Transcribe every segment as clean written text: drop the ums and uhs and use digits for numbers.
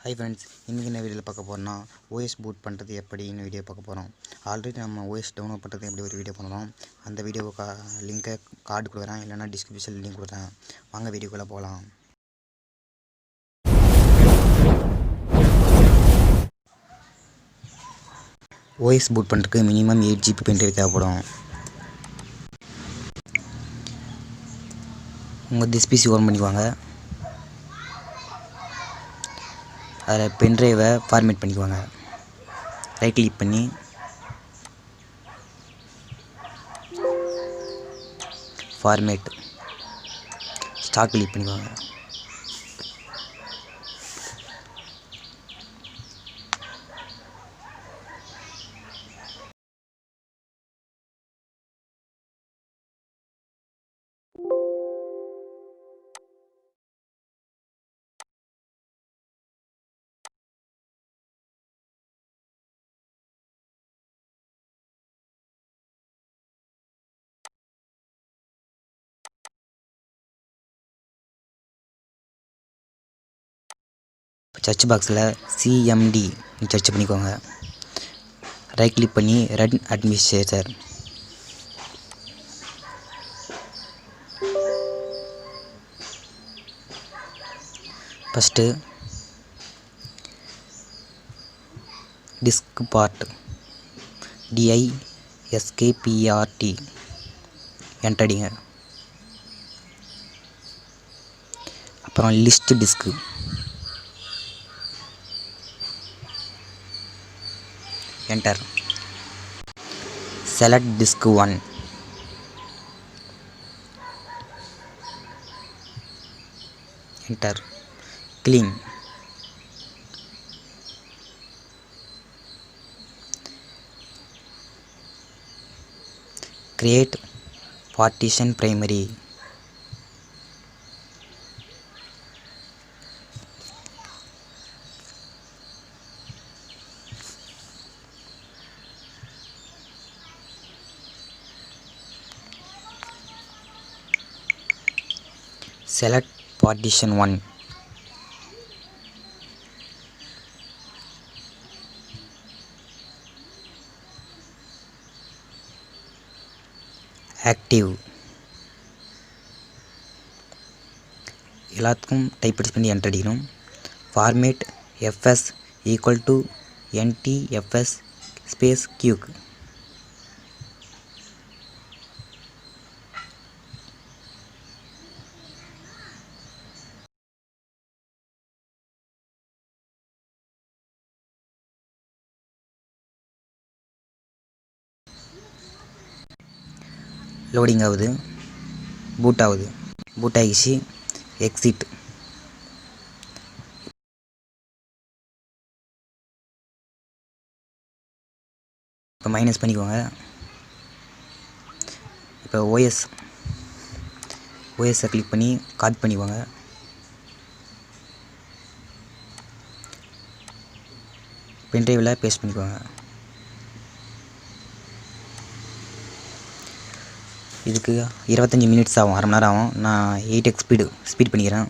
Hi friends, இன்றைக்கி என்ன வீடியோவில் பார்க்க போகிறோம்னா ஓஎஸ் பூட் பண்ணுறது எப்படின்னு வீடியோ பார்க்க போகிறோம். ஆல்ரெடி நம்ம ஓஎஸ் டவுன்லோட் பண்ணுறது எப்படி ஒரு வீடியோ பண்ணணும். அந்த வீடியோவை லிங்கை கார்டு கொடுக்குறேன், இல்லைனா டிஸ்கிரிப்ஷனில் லிங்க் கொடுக்குறேன். வாங்க வீடியோக்குள்ளே போகலாம். ஓஎஸ் பூட் பண்ணுறதுக்கு மினிமம் 8 GB பென் ட்ரைவ் தேவைப்படும். உங்கள் டிஸ்பிசி ஓப்பன் பண்ணிக்குவாங்க. அதில் பென் ட்ரைவை ஃபார்மேட் பண்ணிக்குவாங்க. ரைட் கிளிக் பண்ணி ஃபார்மேட் ஸ்டார்ட் கிளிக் பண்ணிக்குவாங்க. சர்ச் பாக்ஸில் சிஎம்டி சர்ச் பண்ணிக்கோங்க. ரைட் கிளிக் பண்ணி run administrator. First disk part DISKPART என்டடிங்க. அப்புறம் list disc enter. Select disk 1 enter. Clean. Create partition primary. Select partition 1. Active. எல்லாத்துக்கும் type பண்ணி enter அடிக்கணும். Format FS equal to NTFS space quick. Loading ஆகுது, boot ஆகுது. Boot ஆகிடுச்சு. Exit. இப்போ minus பண்ணிக்கோங்க. இப்போ ஓஎஸ்ஸை கிளிக் பண்ணி காப்பி பண்ணிக்கோங்க. பென்ட்ரைவில் பேஸ்ட் பண்ணிக்கோங்க. இதுக்கு 25 மினிட்ஸ் ஆகும், அரை மணி நேரம் ஆகும். நான் 8x ஸ்பீட் பண்ணிக்கிறேன்.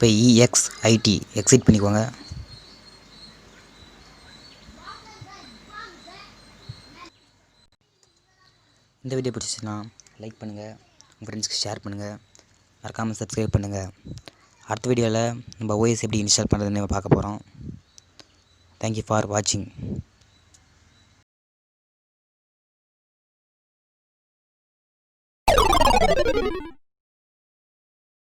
இப்போ EXIT எக்ஸிட் பண்ணிக்கோங்க. இந்த வீடியோ பிடிச்சிச்சுன்னா லைக் பண்ணுங்கள், உங்கள் ஃப்ரெண்ட்ஸ்க்கு ஷேர் பண்ணுங்கள், மறக்காமல் சப்ஸ்கிரைப் பண்ணுங்கள். அடுத்த வீடியோவில் நம்ம OS எப்படி இன்ஸ்டால் பண்ணுறதுன்னு பார்க்க போகிறோம். தேங்க்யூ ஃபார் வாட்சிங்.